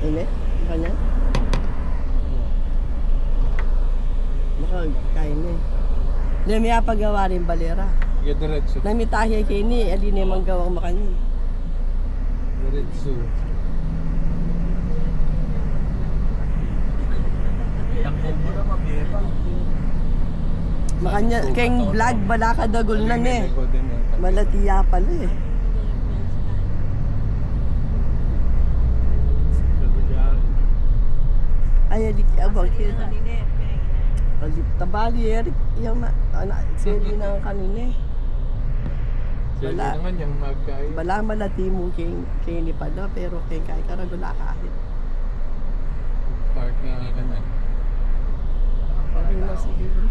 Ini? Ganyan? Makakain eh. Hindi, may apagawa rin balera. Iya diretso. Namitahi kay ni, ali ni manggawang makanyan. Diretso. Makanya, kayong vlog, bala ka dagol na eh. Malatiya pala eh. Ay, alik abang kita. Alip tabali erik, yung anak, sili na kanina eh. Wala naman yung magkain. Bala malati mo kay ni pala, pero kay karagula kahit. Park na kanan. Okay na siguro.